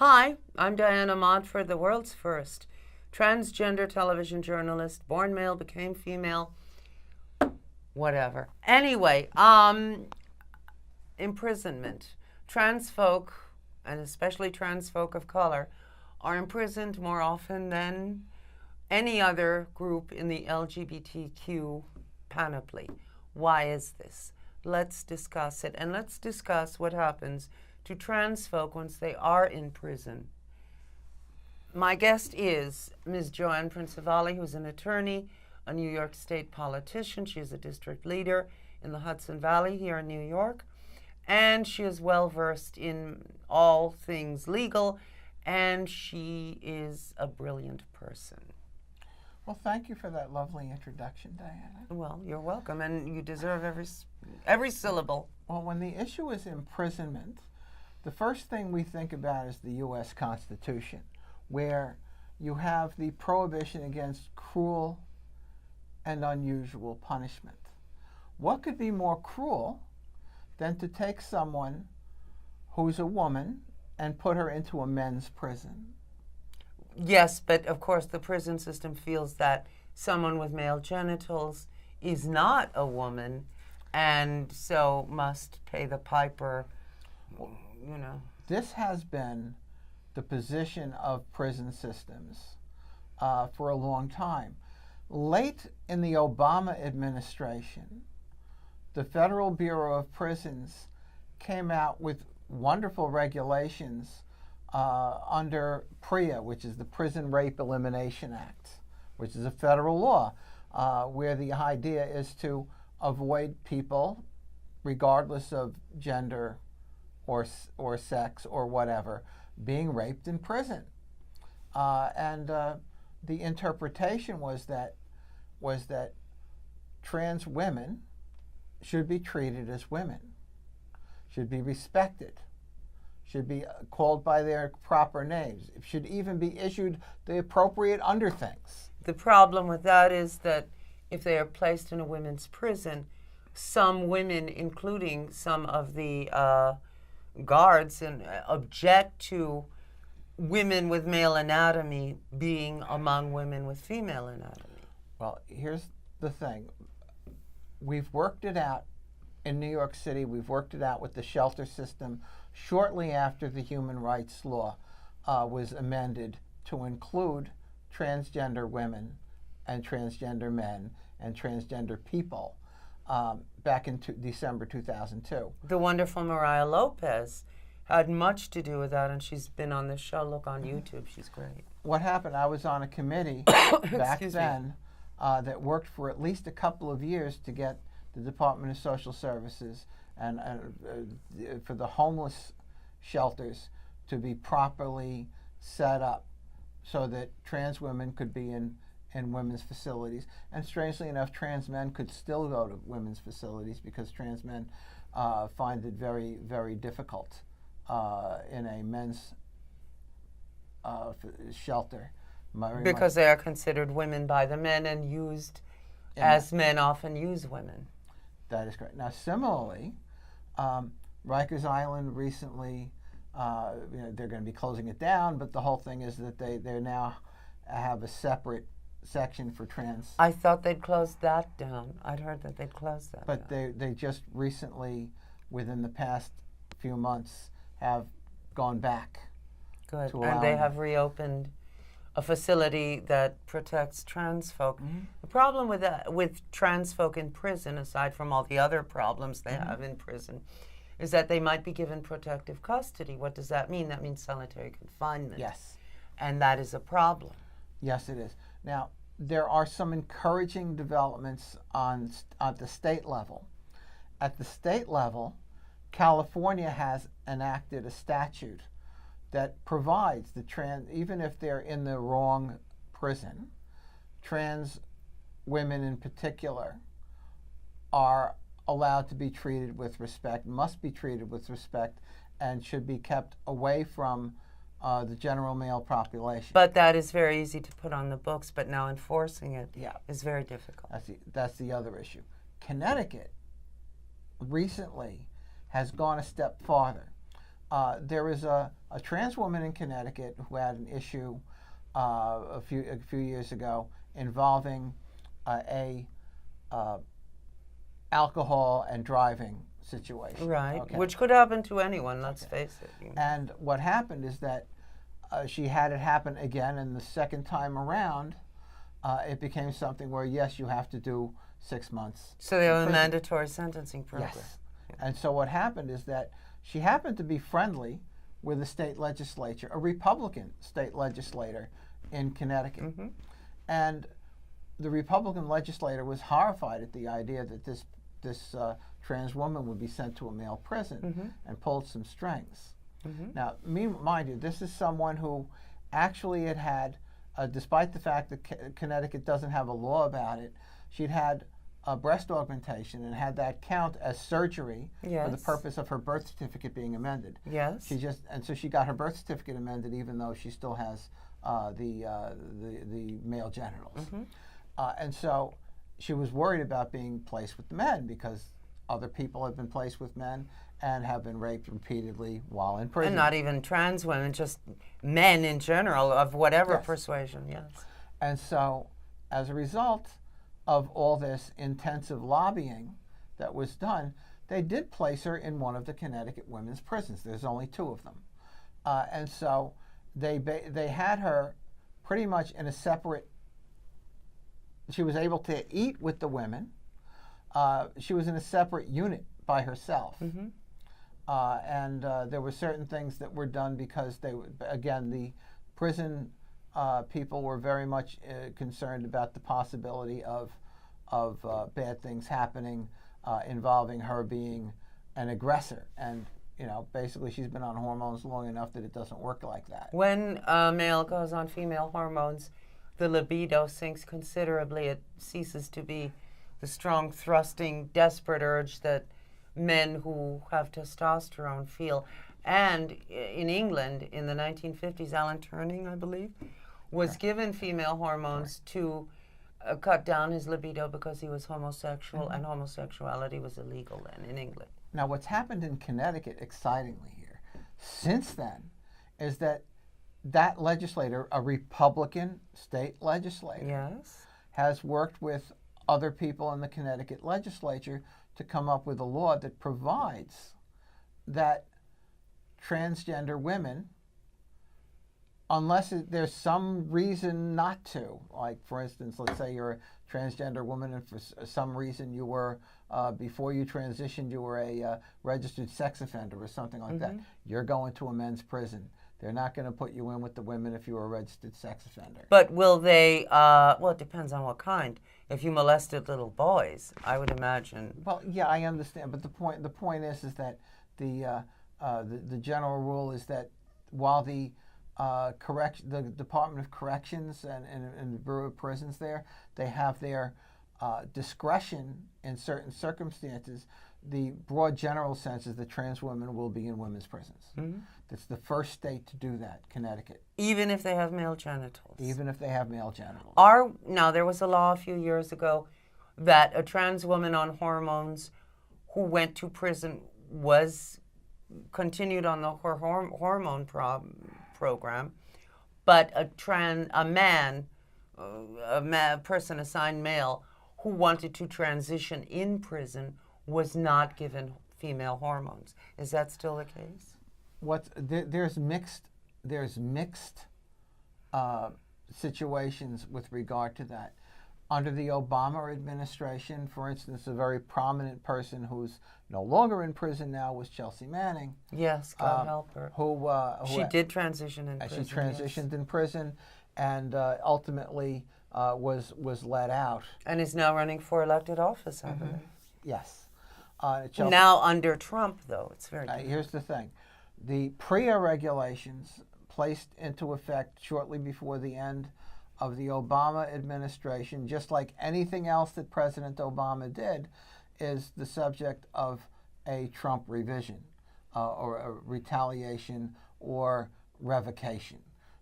Hi, I'm Diana Modford, the world's first transgender television journalist, born male, became female, whatever. Anyway, imprisonment. Trans folk, and especially trans folk of color, are imprisoned more often than any other group in the LGBTQ panoply. Why is this? Let's discuss it, and let's discuss what happens to trans folk once they are in prison. My guest is Ms. Joann Prinzivalli, who's an attorney, a New York State politician. She is a district leader in the Hudson Valley here in New York, and she is well versed in all things legal, and she is a brilliant person. Well, thank you for that lovely introduction, Diana. Well, you're welcome, and you deserve every syllable. Well, when the issue is imprisonment, the first thing we think about is the U.S. Constitution, where you have the prohibition against cruel and unusual punishment. What could be more cruel than to take someone who's a woman and put her into a men's prison? Yes, but of course the prison system feels that someone with male genitals is not a woman and so must pay the piper, you know. This has been the position of prison systems for a long time. Late in the Obama administration, the Federal Bureau of Prisons came out with wonderful regulations under PREA, which is the Prison Rape Elimination Act, which is a federal law, where the idea is to avoid people, regardless of gender or sex or whatever, being raped in prison. And the interpretation was that trans women should be treated as women, should be respected, should be called by their proper names, should even be issued the appropriate underthings. The problem with that is that if they are placed in a women's prison, some women, including some of the guards, and object to women with male anatomy being among women with female anatomy. Well, here's the thing. We've worked it out in New York City. We've worked it out with the shelter system shortly after the human rights law was amended to include transgender women and transgender men and transgender people back in December 2002. The wonderful Mariah Lopez had much to do with that, and she's been on this show. Look on YouTube. She's great. What happened, I was on a committee back then that worked for at least a couple of years to get the Department of Social Services and for the homeless shelters to be properly set up so that trans women could be in women's facilities. And strangely enough, trans men could still go to women's facilities because trans men find it very, very difficult in a men's shelter. Because they are considered women by the men and used as men often use women. That is correct. Now, similarly, Rikers Island recently, they're going to be closing it down, but the whole thing is that they now have a separate section for trans. I thought they'd closed that down. I'd heard that they'd closed that but down. They just recently, within the past few months, have gone back. Good. And they have reopened a facility that protects trans folk. Mm-hmm. The problem with trans folk in prison, aside from all the other problems they have in prison, is that they might be given protective custody. What does that mean? That means solitary confinement. Yes. And that is a problem. Yes, it is. Now, there are some encouraging developments at the state level. At the state level, California has enacted a statute that provides even if they're in the wrong prison, trans women in particular are allowed to be treated with respect, must be treated with respect, and should be kept away from the general male population. But that is very easy to put on the books, but now enforcing it is very difficult. That's the other issue. Connecticut recently has gone a step farther. there was a trans woman in Connecticut who had an issue a few years ago involving a alcohol and driving situation. Right, Okay. which could happen to anyone, let's face it. And what happened is that she had it happen again, and the second time around, it became something where, yes, you have to do 6 months. So they have a prison. mandatory sentencing program. Yes. And so what happened is that she happened to be friendly with the state legislature, a Republican state legislator in Connecticut. Mm-hmm. And the Republican legislator was horrified at the idea that this trans woman would be sent to a male prison, mm-hmm. and pulled some strings. Mm-hmm. Now, mind you, this is someone who actually had, despite the fact that Connecticut doesn't have a law about it, she'd had a breast augmentation and had that count as surgery Yes. for the purpose of her birth certificate being amended. Yes. So she got her birth certificate amended even though she still has the male genitals. Mm-hmm. And so she was worried about being placed with men because other people have been placed with men and have been raped repeatedly while in prison. And not even trans women, just men in general of whatever Yes. persuasion, yes. And so, as a result of all this intensive lobbying that was done, they did place her in one of the Connecticut women's prisons. There's only 2 of them. And so they had her pretty much in a separate, she was able to eat with the women. She was in a separate unit by herself. Mm-hmm. And there were certain things that were done because the prison people were very much concerned about the possibility of bad things happening involving her being an aggressor. And basically she's been on hormones long enough that it doesn't work like that. When a male goes on female hormones, the libido sinks considerably. It ceases to be the strong, thrusting, desperate urge that men who have testosterone feel. And in England, in the 1950s, Alan Turing, I believe, was given female hormones to cut down his libido because he was homosexual, and homosexuality was illegal then in England. Now, what's happened in Connecticut, excitingly here, since then, is that legislator, a Republican state legislator, Yes. has worked with other people in the Connecticut legislature to come up with a law that provides that transgender women, unless there's some reason not to, like for instance, let's say you're a transgender woman and for some reason you were, before you transitioned, you were a registered sex offender or something like that, you're going to a men's prison. They're not going to put you in with the women if you were a registered sex offender. But will they, well, it depends on what kind. If you molested little boys, I would imagine. Well, yeah, I understand, but the point is that the general rule is that while the Department of Corrections and the Bureau of Prisons they have their discretion in certain circumstances. The broad general sense is that trans women will be in women's prisons. Mm-hmm. That's the first state to do that, Connecticut. Even if they have male genitals. Even if they have male genitals. Now, there was a law a few years ago that a trans woman on hormones who went to prison was continued on her hormone program, but a person assigned male who wanted to transition in prison was not given female hormones. Is that still the case? There's mixed situations with regard to that. Under the Obama administration, for instance, a very prominent person who's no longer in prison now was Chelsea Manning. Yes, God help her. She did transition in prison. She transitioned in prison and ultimately was let out. And is now running for elected office, I believe. Yes. Now under Trump, though, it's very different. Here's the thing. The PREA regulations placed into effect shortly before the end of the Obama administration, just like anything else that President Obama did, is the subject of a Trump revision or a retaliation or revocation.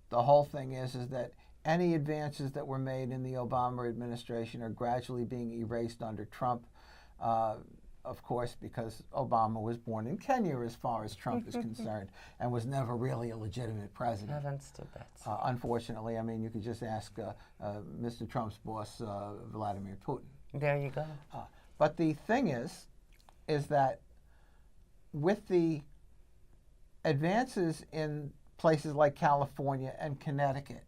The whole thing is that any advances that were made in the Obama administration are gradually being erased under Trump. of course, because Obama was born in Kenya as far as Trump is concerned, and was never really a legitimate president. Haven't stood that. Unfortunately, I mean, you could just ask Mr. Trump's boss, Vladimir Putin. There you go. But the thing is that with the advances in places like California and Connecticut,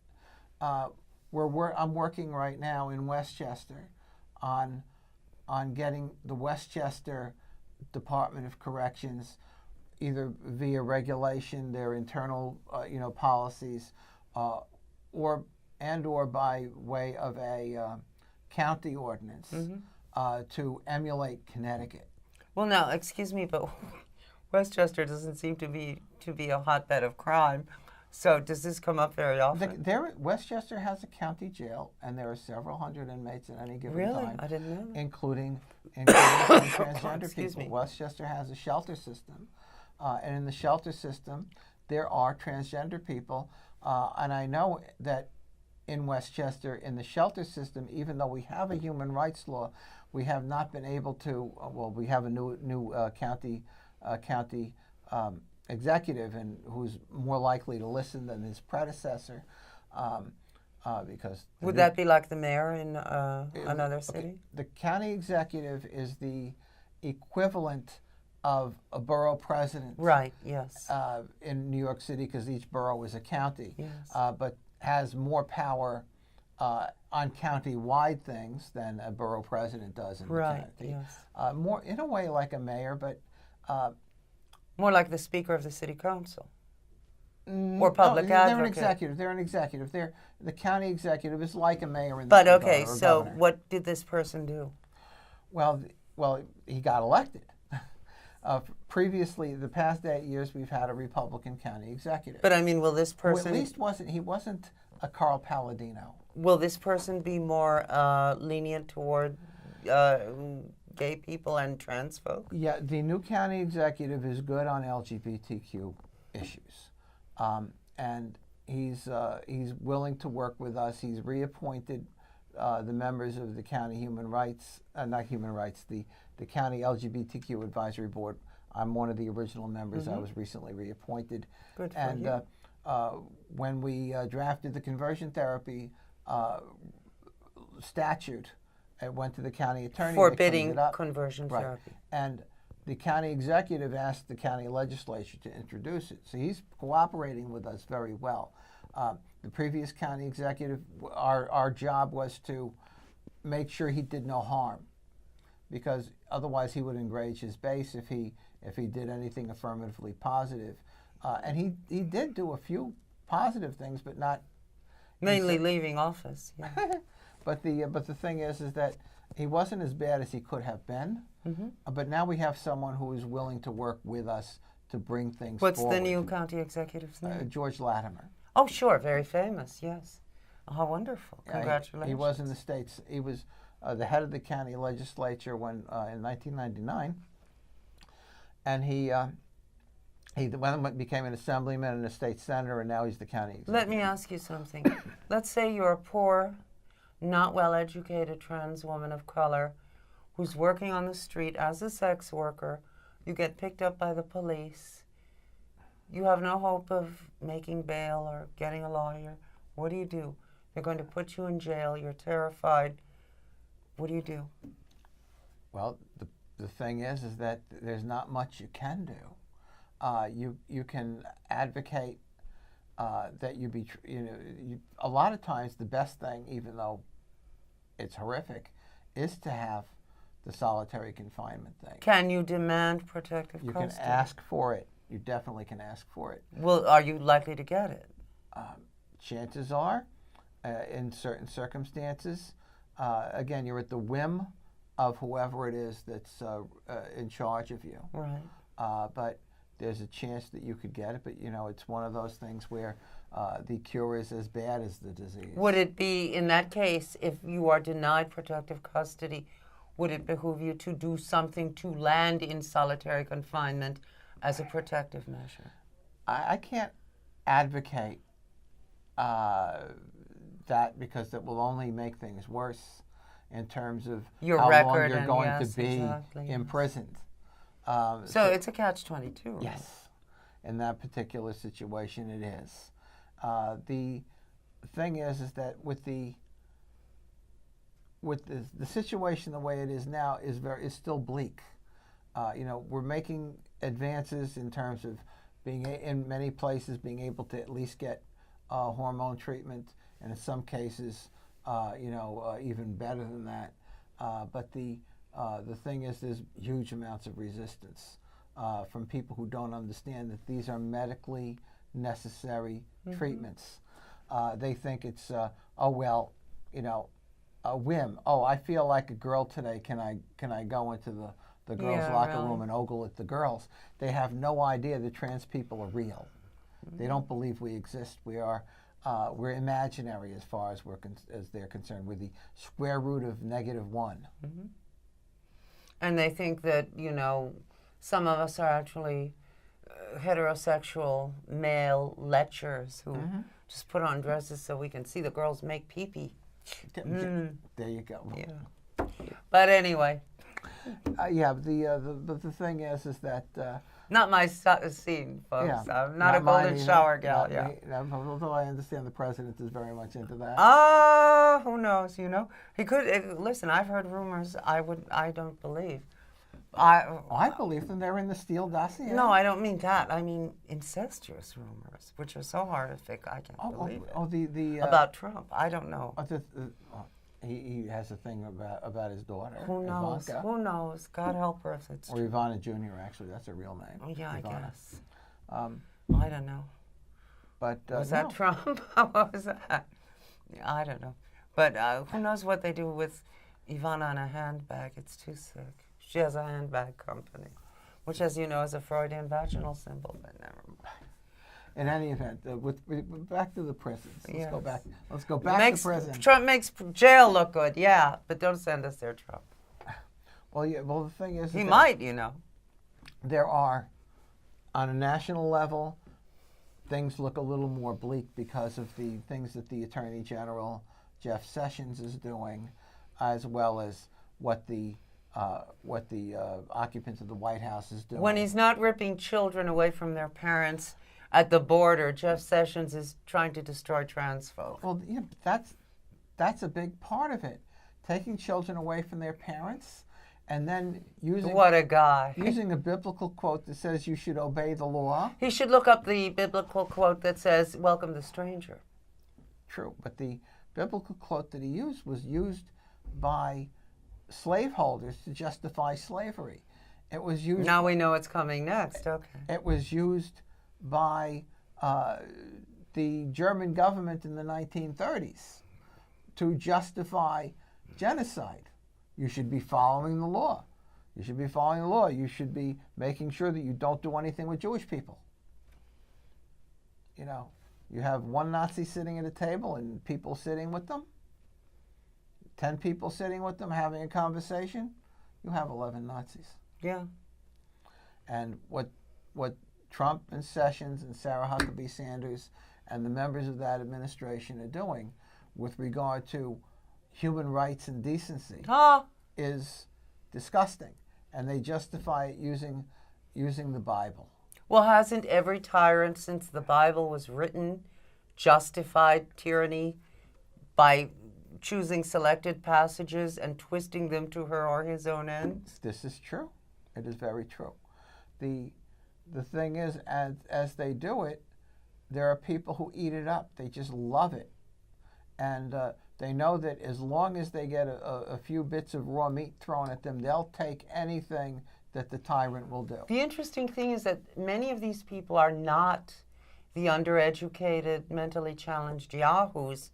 I'm working right now in Westchester on getting the Westchester Department of Corrections, either via regulation, their internal policies, or by way of a county ordinance to emulate Connecticut. Well, now, excuse me, but Westchester doesn't seem to be a hotbed of crime. So does this come up very often? Westchester has a county jail, and there are several hundred inmates at any given time. Really? I didn't know that. Including some transgender Excuse people. me. Westchester has a shelter system, and in the shelter system, there are transgender people. And I know that in Westchester, in the shelter system, even though we have a human rights law, we have not been able to. We have a new county executive, and who's more likely to listen than his predecessor, because would that be like the mayor in another city? Okay. The county executive is the equivalent of a borough president, right? Yes. In New York City, because each borough is a county, yes. But has more power on county-wide things than a borough president does in the county. Yes. More in a way like a mayor, but. More like the Speaker of the City Council or public advocate. They're an executive. The county executive is like a mayor in the But okay, so governor. what did this person do? Well, he got elected. Previously, the past 8 years, we've had a Republican county executive. But I mean, will this person? Well, at least he wasn't a Carl Palladino. Will this person be more lenient toward gay people and trans folk? Yeah, the new county executive is good on LGBTQ issues, and he's willing to work with us. He's reappointed the members of the county the county LGBTQ advisory board. I'm one of the original members. I was recently reappointed. Good for you. When we drafted the conversion therapy statute, it went to the county attorney. Forbidding conversion therapy. And the county executive asked the county legislature to introduce it. So he's cooperating with us very well. The previous county executive, our job was to make sure he did no harm, because otherwise he would enrage his base if he did anything affirmatively positive. And he did do a few positive things, but not mainly leaving office. Yeah. But the thing is that he wasn't as bad as he could have been. But now we have someone who is willing to work with us to bring things forward. What's the new county executive's name? George Latimer. Oh, sure, very famous. Yes. How wonderful! Congratulations. He was in the States. He was the head of the county legislature when in 1999, and he became an assemblyman and a state senator, and now he's the county executive. Let me ask you something. Let's say you're a poor, not well-educated trans woman of color who's working on the street as a sex worker. You get picked up by the police. You have no hope of making bail or getting a lawyer. What do you do? They're going to put you in jail. You're terrified. What do you do? Well, the thing is that there's not much you can do. You can advocate that you be, a lot of times the best thing, even though it's horrific, is to have the solitary confinement thing. Can you demand protective custody? You can ask for it. You definitely can ask for it. Well, are you likely to get it? Chances are, in certain circumstances, again, you're at the whim of whoever it is that's in charge of you. Right. But there's a chance that you could get it, but it's one of those things where the cure is as bad as the disease. Would it be, in that case, if you are denied protective custody, would it behoove you to do something to land in solitary confinement as a protective measure? I can't advocate that, because it will only make things worse. in terms of your how record long you're and going yes, to be exactly, imprisoned. So it's a catch-22. Yes, in that particular situation, it is. The thing is that with the situation the way it is now is still bleak. We're making advances in terms of being in many places being able to at least get hormone treatment, and in some cases, even better than that. But the thing is, there's huge amounts of resistance from people who don't understand that these are medically necessary treatments. They think it's a whim. Oh, I feel like a girl today. Can I go into the girls' locker room and ogle at the girls? They have no idea that trans people are real. They don't believe we exist. We're imaginary as far as as they're concerned. We're the square root of -1. And they think that some of us are actually heterosexual male lechers who just put on dresses so we can see the girls make pee-pee. There you go. Yeah. But anyway. The thing is that not my scene, folks. Yeah, I'm not a golden shower gal. Although I understand the president is very much into that. Who knows? He could listen. I've heard rumors. I don't believe. I believe them. They're in the Steele dossier. No, I don't mean that. I mean incestuous rumors, which are so horrific. I can't believe it. About Trump, I don't know. He has a thing about his daughter. Who knows? Ivanka. Who knows? God help her if it's or true. Ivana Jr. Actually, that's her real name. Oh yeah, Ivana. I guess. I don't know. But was that Trump? What was that? Yeah, I don't know. But who knows what they do with Ivana in a handbag? It's too sick. She has a handbag company, which, as you know, is a Freudian vaginal symbol. But never mind. In any event, back to the prisons. Let's go back. Let's go back to prison. Trump makes jail look good, yeah, but don't send us there, Trump. Well, yeah. Well, the thing is, he might, There are, on a national level, things look a little more bleak because of the things that the Attorney General Jeff Sessions is doing, as well as what the occupants of the White House is doing. When he's not ripping children away from their parents at the border, Jeff Sessions is trying to destroy trans folk. Well, yeah, that's a big part of it. Taking children away from their parents and then using... What a guy. Using a biblical quote that says you should obey the law. He should look up the biblical quote that says, welcome the stranger. True, but the biblical quote that he used was used by slaveholders to justify slavery. It was used... Now we know what's coming next, okay. It was used by the German government in the 1930s to justify genocide. You should be following the law. You should be following the law. You should be making sure that you don't do anything with Jewish people. You have one Nazi sitting at a table and people sitting with them, 10 people sitting with them having a conversation, you have 11 Nazis. Yeah. And what Trump and Sessions and Sarah Huckabee Sanders and the members of that administration are doing with regard to human rights and decency is disgusting. And they justify it using the Bible. Well, hasn't every tyrant since the Bible was written justified tyranny by choosing selected passages and twisting them to her or his own ends? This is true. It is very true. The thing is, as they do it, there are people who eat it up. They just love it. And they know that as long as they get a few bits of raw meat thrown at them, they'll take anything that the tyrant will do. The interesting thing is that many of these people are not the undereducated, mentally challenged yahoos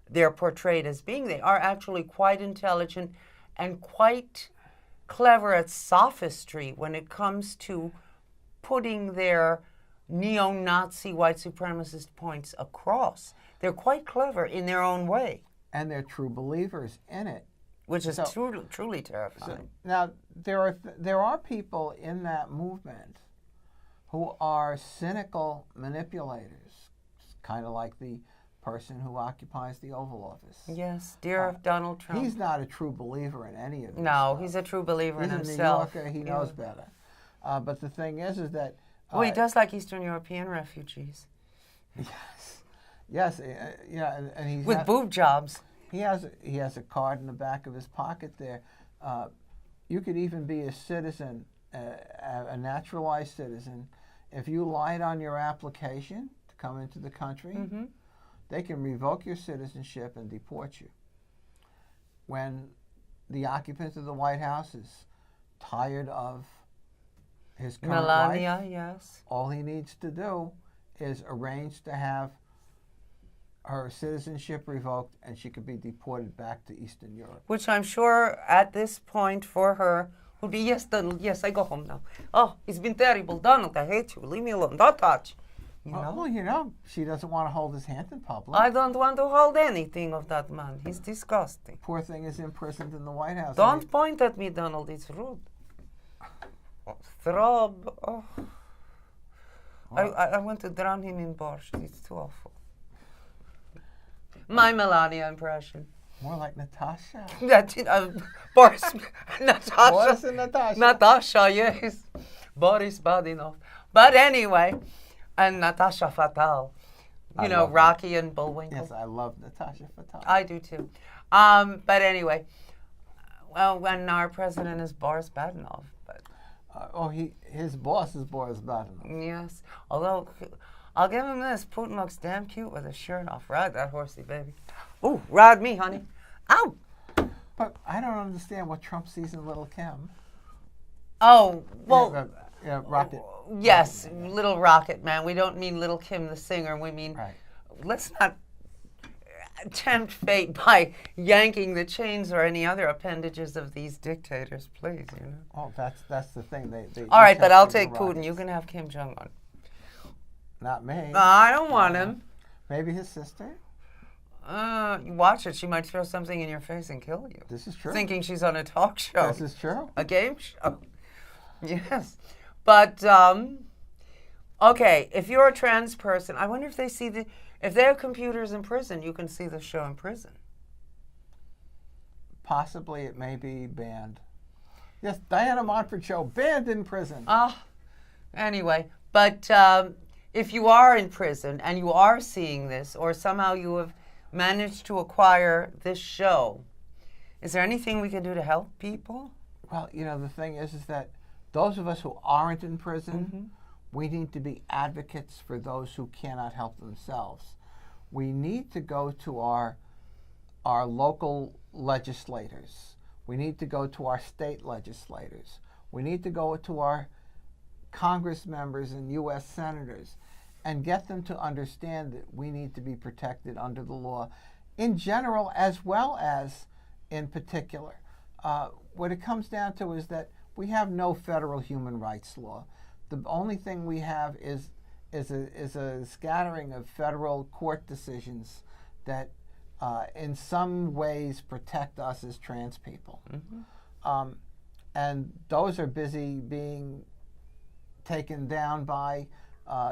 they're portrayed as being. They are actually quite intelligent and quite clever at sophistry when it comes to putting their neo-Nazi white supremacist points across. They're quite clever in their own way. And they're true believers in it. Which is truly terrifying. So, now, there are people in that movement who are cynical manipulators, kind of like the person who occupies the Oval Office. Yes, dear Donald Trump. He's not a true believer in any of this No, stuff. he's a true believer in He's himself. a New Yorker. He knows better. But the thing is that... Well, he does like Eastern European refugees. Yes, and he's... With boob jobs. He has a card in the back of his pocket there. You could even be a citizen, a naturalized citizen. If you lied on your application to come into the country, they can revoke your citizenship and deport you. When the occupant of the White House is tired of his current Melania, life, yes. all he needs to do is arrange to have her citizenship revoked, and she could be deported back to Eastern Europe. Which I'm sure at this point for her would be, yes, Donald, yes, I go home now. Oh, it's been terrible. Donald, I hate you. Leave me alone. Don't touch. You know? Well, she doesn't want to hold his hand in public. I don't want to hold anything of that man. He's disgusting. Poor thing is imprisoned in the White House. Don't point at me, Donald. It's rude. Throb. Oh. I want to drown him in borscht. It's too awful. My Melania impression. More like Natasha. That, Boris, Natasha. Boris and Natasha. Natasha, yes. Boris Badinov. But anyway, and Natasha Fatal. You know, Rocky and Bullwinkle. Yes, I love Natasha Fatal. I do too. But anyway, well, when our president is Boris Badinov. But his boss is Boris Badinov. yes. Although, I'll give him this. Putin looks damn cute with his shirt off. Ride that horsey, baby. Ooh, ride me, honey. Ow! But I don't understand what Trump sees in Little Kim. Oh, well... Rocket. Yes, Little Rocket Man. We don't mean Little Kim the singer. We mean, let's not tempt fate by yanking the chains or any other appendages of these dictators, please, you know. Oh, that's the thing. They all right, but I'll take Putin. You can have Kim Jong-un. Not me. I don't want him. Maybe his sister? You watch it. She might throw something in your face and kill you. This is true. Thinking she's on a talk show. This is true. A game show. Yes. But, okay, if you're a trans person, I wonder if they see if they have computers in prison, you can see the show in prison. Possibly it may be banned. Yes, Diana Montfort show, banned in prison. Anyway, but if you are in prison and you are seeing this, or somehow you have managed to acquire this show, is there anything we can do to help people? Well, the thing is that those of us who aren't in prison, we need to be advocates for those who cannot help themselves. We need to go to our local legislators. We need to go to our state legislators. We need to go to our Congress members and U.S. senators and get them to understand that we need to be protected under the law in general as well as in particular. What it comes down to is that we have no federal human rights law. The only thing we have is a scattering of federal court decisions that in some ways protect us as trans people. And those are busy being taken down by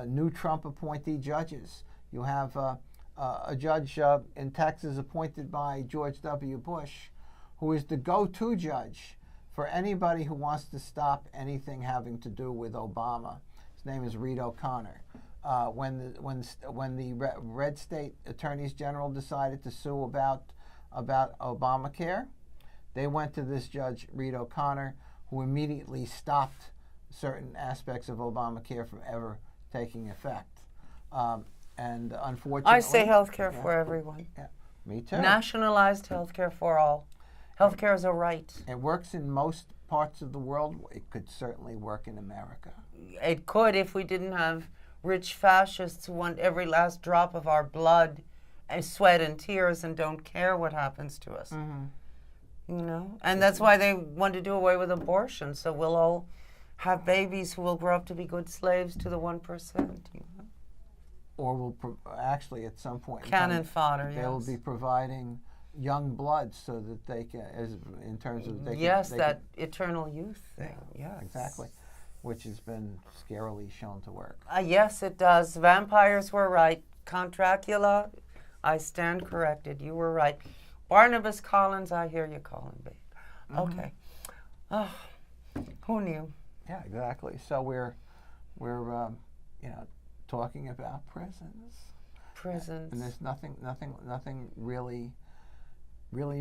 new Trump appointee judges. You have a judge in Texas appointed by George W. Bush, who is the go-to judge for anybody who wants to stop anything having to do with Obama. His name is Reed O'Connor. When the red state attorneys general decided to sue about Obamacare, they went to this judge, Reed O'Connor, who immediately stopped certain aspects of Obamacare from ever taking effect. And unfortunately, I say health care for everyone. Yeah, me too. Nationalized health care for all. Health care is a right. It works in most parts of the world. It could certainly work in America. It could if we didn't have rich fascists who want every last drop of our blood and sweat and tears and don't care what happens to us. You know? And that's why they want to do away with abortion, so we'll all have babies who will grow up to be good slaves to the 1%. You know? Or will actually at some point cannon fodder. They will be providing young blood so that they can, in terms of that eternal youth thing. Yes, exactly, which has been scarily shown to work. Yes, it does. Vampires were right. Count Dracula I stand corrected. You were right. Barnabas Collins, I hear you calling me. Okay. Oh, who knew? Yeah, exactly. So we're talking about prisons. Prisons. And there's nothing really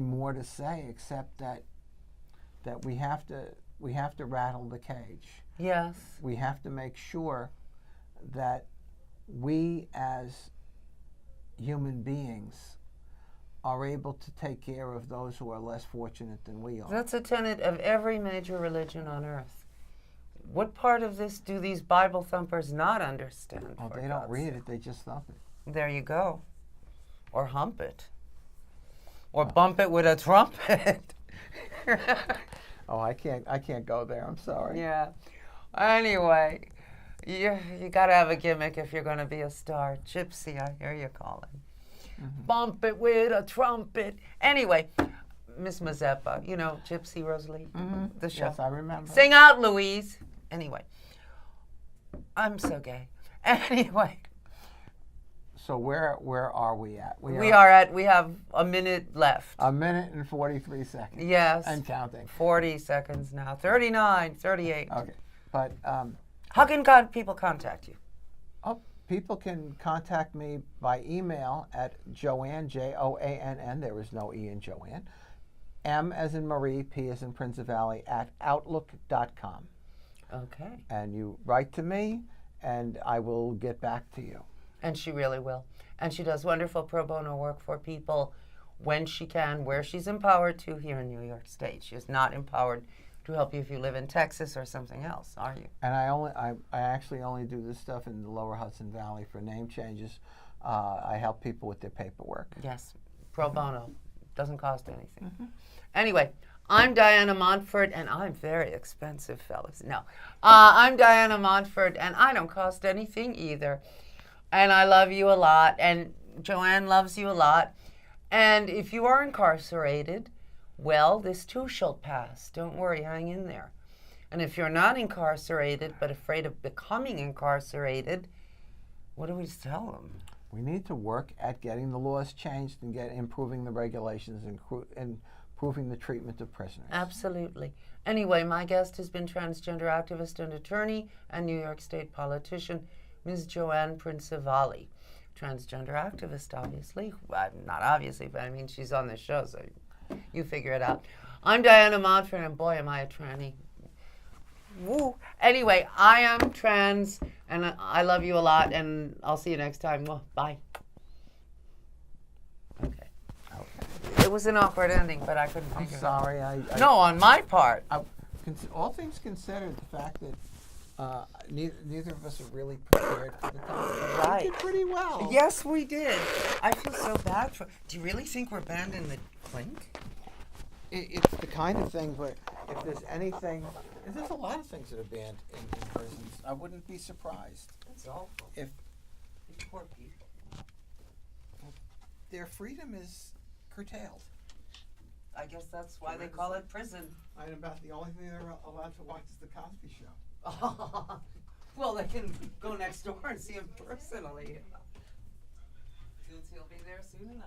more to say except that we have to rattle the cage. Yes. We have to make sure that we as human beings are able to take care of those who are less fortunate than we are. That's a tenet of every major religion on earth. What part of this do these Bible thumpers not understand? Oh, they don't read it, they just thump it. There you go. Or hump it. Or bump it with a trumpet. Oh, I can't go there, I'm sorry. Yeah. Anyway, you got to have a gimmick if you're going to be a star. Gypsy, I hear you calling. Bump it with a trumpet. Anyway, Miss Mazeppa, you know, Gypsy Rosalie, the show. Yes, I remember. Sing out, Louise. Anyway, I'm so gay. Anyway. So where are we at? We have a minute left. A minute and 43 seconds. Yes. And counting. 40 seconds now. 39, 38. Okay. But how can people contact you? Oh, people can contact me by email at Joann, Joann, there is no E in Joann, M as in Marie, P as in Prinzivalli, at outlook.com. Okay. And you write to me, and I will get back to you. And she really will. And she does wonderful pro bono work for people when she can, where she's empowered to here in New York State. She is not empowered to help you if you live in Texas or something else, are you? And I actually only do this stuff in the Lower Hudson Valley for name changes. I help people with their paperwork. Yes, pro bono. Doesn't cost anything. Anyway, I'm Diana Montfort, and I'm very expensive, fellas. No. I'm Diana Montfort, and I don't cost anything either. And I love you a lot, and Joann loves you a lot. And if you are incarcerated, well, this too shall pass. Don't worry, hang in there. And if you're not incarcerated but afraid of becoming incarcerated, what do we tell them? We need to work at getting the laws changed and improving the regulations and improving the treatment of prisoners. Absolutely. Anyway, my guest has been transgender activist and attorney and New York State politician, Ms. Joann Prinzivalli. Transgender activist, obviously. Well, not obviously, but I mean, she's on this show, so you figure it out. I'm Diana Montfort, and boy, am I a tranny. Woo. Anyway, I am trans, and I love you a lot, and I'll see you next time. Well, bye. Okay. It was an awkward ending, but I couldn't think of it. I'm sorry. No, on my part. All things considered, the fact that neither of us are really prepared for the topic. Right. We did pretty well. Yes, we did. I feel so bad for. Do you really think we're banned in the clink? It's the kind of thing where if there's anything, and there's a lot of things that are banned in prisons. I wouldn't be surprised. That's awful. If These poor people. their freedom is curtailed. I guess that's why they call it prison. And about the only thing they're allowed to watch is the Cosby Show. Well, they can go next door and see him personally. Since he'll be there soon enough.